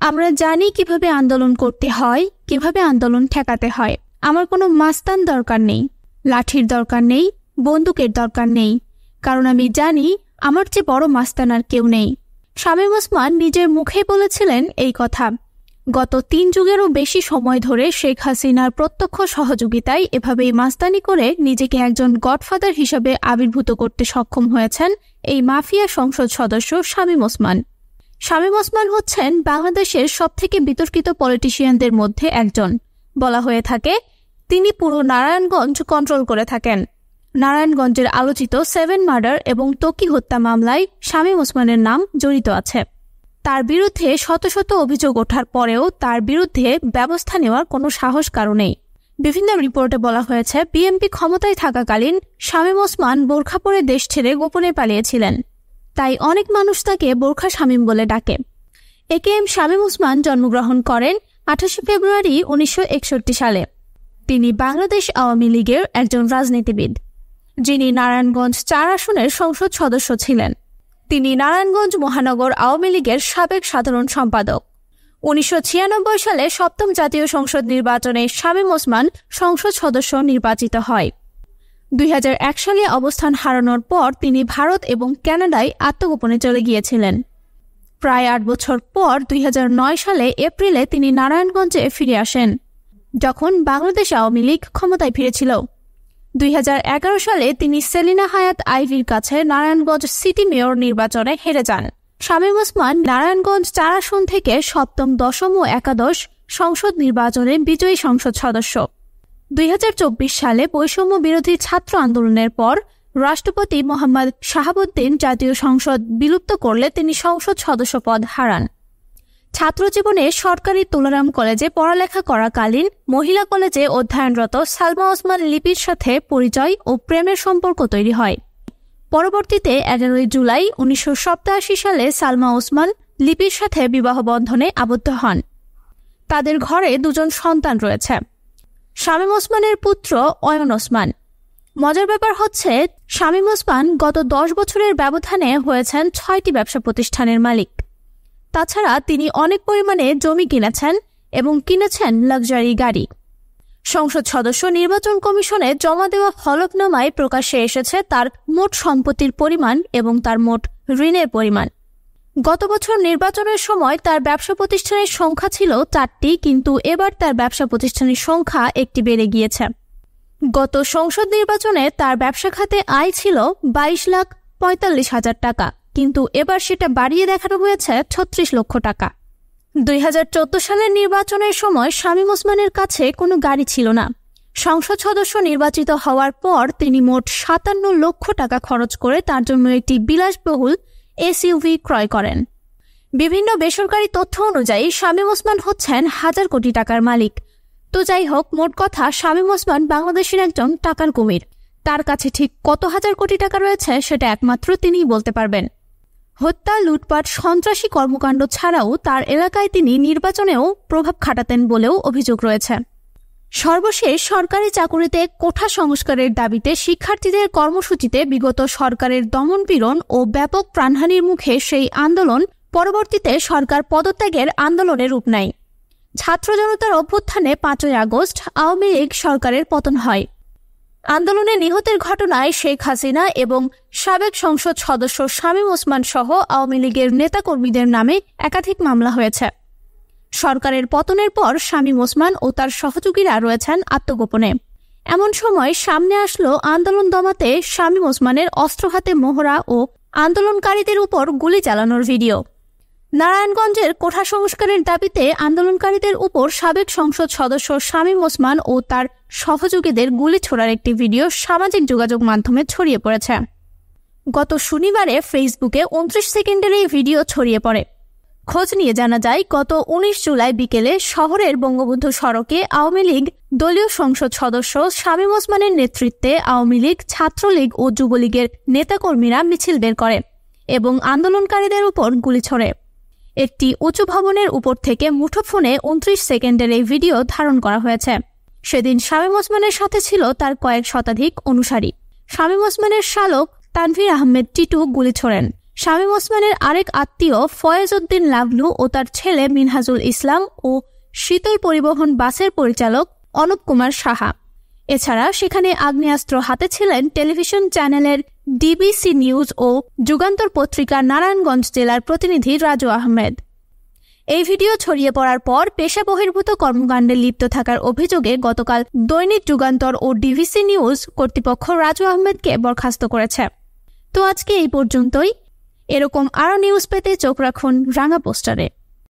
আমরা জানি কিভাবে আন্দোলন করতে হয়, কিভাবে আন্দোলন ঠেকাতে হয়। আমার কোনো মাস্তান দরকার নেই, লাঠির দরকার নেই, বন্দুকের দরকার নেই, কারণ আমি জানি আমার চেয়ে বড় মাস্তান আর কেউ নেই। শামীম ওসমান নিজের মুখে বলেছিলেন এই কথা। গত 3 যুগেরও বেশি সময় ধরে শেখ হাসিনার প্রত্যক্ষ সহযোগিতায় এভাবেই মাস্তানি করে নিজেকে একজন গডফাদার হিসেবে আবির্ভূত করতে সক্ষম হয়েছেন এই মাফিয়া সংসদ সদস্য শামীম ওসমান। শামীম ওসমান হচ্ছেন বাংলাদেশের সবথেকে বিতর্কিত পলিটিশিয়ানদের মধ্যে একজন। বলা হয়ে থাকে তিনি পুরো নারায়ণগঞ্জ কন্ট্রোল করে থাকেন। নারায়ণগঞ্জের আলোচিত 7 মার্ডার এবং ত্বকী হত্যা মামলায় শামীম ওসমানের নাম জড়িত আছে। তার বিরুদ্ধে শত শত অভিযোগ ওঠার পরেও তার বিরুদ্ধে ব্যবস্থা নেওয়ার কোনো সাহস কারো নেই। বিভিন্ন রিপোর্টে বলা হয়েছে বিএনপি ক্ষমতায় থাকাকালীন শামীম ওসমান বোরখা পরে দেশ ছেড়ে গোপনে পালিয়েছিলেন। তাই অনেক মানুষ তাকে বোরখা শামীম বলে ডাকে। একেএম শামীম ওসমান জন্মগ্রহণ করেন 28 ফেব্রুয়ারি 1961 সালে। তিনি বাংলাদেশ আওয়ামী লীগের একজন রাজনীতিবিদ, যিনি নারায়ণগঞ্জ 4 আসনের সংসদ সদস্য ছিলেন। তিনি নারায়ণগঞ্জ মহানগর আওয়ামী লীগের সাবেক সাধারণ সম্পাদক। 1996 সালে 7ম জাতীয় সংসদ নির্বাচনে শামীম ওসমান সংসদ সদস্য নির্বাচিত হয়। 2001 সালে অবস্থান হারানোর পর তিনি ভারত এবং কানাডায় আত্মগোপনে চলে গিয়েছিলেন। প্রায় 8 বছর পর 2009 সালে এপ্রিলে তিনি নারায়ণগঞ্জে ফিরে আসেন, যখন বাংলাদেশ আওয়ামী লীগ ক্ষমতায় ফিরেছিল। 2011 সালে তিনি সেলিনা হায়াৎ আইভির কাছে নারায়ণগঞ্জ সিটি মেয়র নির্বাচনে হেরে যান। শামীম ওসমান নারায়ণগঞ্জ 4 আসন থেকে 7ম, 10ম ও একাদশ সংসদ নির্বাচনে বিজয়ী সংসদ সদস্য। 2024 সালে বৈষম্য বিরোধী ছাত্র আন্দোলনের পর রাষ্ট্রপতি মোহাম্মদ শাহাবুদ্দিন জাতীয় সংসদ বিলুপ্ত করলে তিনি সংসদ সদস্য পদ হারান। ছাত্রজীবনে সরকারি তুলারাম কলেজে পড়ালেখা করাকালীন মহিলা কলেজে অধ্যয়নরত সালমা ওসমান লিপির সাথে পরিচয় ও প্রেমের সম্পর্ক তৈরি হয়। পরবর্তীতে 11 জুলাই 1987 সালে সালমা ওসমান লিপির সাথে বিবাহ বন্ধনে আবদ্ধ হন। তাদের ঘরে 2 জন সন্তান রয়েছে। শামীম ওসমানের পুত্র অয়ন ওসমান। মজার ব্যাপার হচ্ছে শামীম ওসমান গত 10 বছরের ব্যবধানে হয়েছেন 6টি ব্যবসা প্রতিষ্ঠানের মালিক। তাছাড়া তিনি অনেক পরিমাণে জমি কিনেছেন এবং কিনেছেন লাক্সারি গাড়ি। সংসদ সদস্য নির্বাচন কমিশনে জমা দেওয়া হলফনামায় প্রকাশ্যে এসেছে তার মোট সম্পত্তির পরিমাণ এবং তার মোট ঋণের পরিমাণ। গত বছর নির্বাচনের সময় তার ব্যবসা প্রতিষ্ঠানের সংখ্যা ছিল 4টি, কিন্তু এবার তার ব্যবসা প্রতিষ্ঠানের সংখ্যা 1টি বেড়ে গিয়েছে। গত সংসদ নির্বাচনে তার ব্যবসা খাতে আয় ছিল 22,45,000 টাকা, কিন্তু এবার সেটা বাড়িয়ে দেখানো হয়েছে 36 লক্ষ টাকা। 2014 সালের নির্বাচনের সময় শামীম ওসমানের কাছে কোনো গাড়ি ছিল না। সংসদ সদস্য নির্বাচিত হওয়ার পর তিনি মোট 57 লক্ষ টাকা খরচ করে তার জন্য একটি বিলাসবহুল এসইউভি ক্রয় করেন। বিভিন্ন বেসরকারি তথ্য অনুযায়ী শামীম ওসমান হচ্ছেন 1000 কোটি টাকার মালিক। তো যাই হোক, মোট কথা শামীম ওসমান বাংলাদেশের একজন টাকার কুমির। তার কাছে ঠিক কত হাজার কোটি টাকা রয়েছে সেটা একমাত্র তিনিই বলতে পারবেন। হত্যা, লুটপাট, সন্ত্রাসী কর্মকাণ্ড ছাড়াও তার এলাকায় তিনি নির্বাচনেও প্রভাব খাটাতেন বলেও অভিযোগ রয়েছে। সর্বশেষ সরকারি চাকুরিতে কোঠা সংস্কারের দাবিতে শিক্ষার্থীদের কর্মসূচিতে বিগত সরকারের দমনপীড়ন ও ব্যাপক প্রাণহানির মুখে সেই আন্দোলন পরবর্তীতে সরকার পদত্যাগের আন্দোলনে রূপ নেয়। ছাত্র জনতার অভ্যুত্থানে 5ই আগস্ট আওয়ামী লীগ সরকারের পতন হয়। আন্দোলনে নিহতের ঘটনায় শেখ হাসিনা এবং সাবেক সংসদ সদস্য শামীম ওসমান সহ আওয়ামী লীগের নেতাকর্মীদের নামে একাধিক মামলা হয়েছে। সরকারের পতনের পর শামীম ওসমান ও তার সহযোগীরা রয়েছেন আত্মগোপনে। এমন সময় সামনে আসলো আন্দোলন দমাতে শামীম ওসমানের অস্ত্র হাতে মহড়া ও আন্দোলনকারীদের উপর গুলি চালানোর ভিডিও। নারায়ণগঞ্জের কোঠা সংস্কারের দাবিতে আন্দোলনকারীদের উপর সাবেক সংসদ সদস্য শামীম ওসমান ও তার সহযোগীদের গুলি ছোড়ার একটি ভিডিও সামাজিক যোগাযোগ মাধ্যমে ছড়িয়ে পড়েছে। গত শনিবারে ফেসবুকে 29 সেকেন্ডের এই ভিডিও ছড়িয়ে পড়ে। খোঁজ নিয়ে জানা যায় গত 19 জুলাই বিকেলে শহরের বঙ্গবন্ধু সড়কে আওয়ামী লীগ দলীয় সংসদ সদস্য শামীম ওসমানের নেতৃত্বে আওয়ামী লীগ, ছাত্রলীগ ও যুবলীগের নেতাকর্মীরা মিছিল বের করে এবং আন্দোলনকারীদের উপর গুলি ছোড়ে। একটি উঁচু ভবনের উপর থেকে মুঠোফোনে 29 সেকেন্ডের এই ভিডিও ধারণ করা হয়েছে। সেদিন শামীম ওসমানের সাথে ছিল তার কয়েক শতাধিক অনুসারী। শামীম ওসমানের শালক তানভীর আহমেদ টিটু গুলি ছোড়েন। শামীম ওসমানের আরেক আত্মীয় ফয়েজ উদ্দিন লাভলু ও তার ছেলে মিনহাজুল ইসলাম ও শীতল পরিবহন বাসের পরিচালক অনুপ কুমার সাহা। এছাড়া সেখানে আগ্নেয়াস্ত্র হাতে ছিলেন টেলিভিশন চ্যানেলের ডিবিসি নিউজ ও যুগান্তর পত্রিকার নারায়ণগঞ্জ জেলার প্রতিনিধি রাজু আহমেদ। এই ভিডিও ছড়িয়ে পড়ার পর পেশা বহির্ভূত কর্মকাণ্ডে লিপ্ত থাকার অভিযোগে গতকাল দৈনিক যুগান্তর ও ডিবিসি নিউজ কর্তৃপক্ষ রাজু আহমেদকে বরখাস্ত করেছে। তো আজকে এই পর্যন্তই। এরকম আরও নিউজ পেতে চোখ রাখুন রাঙা পোস্টারে।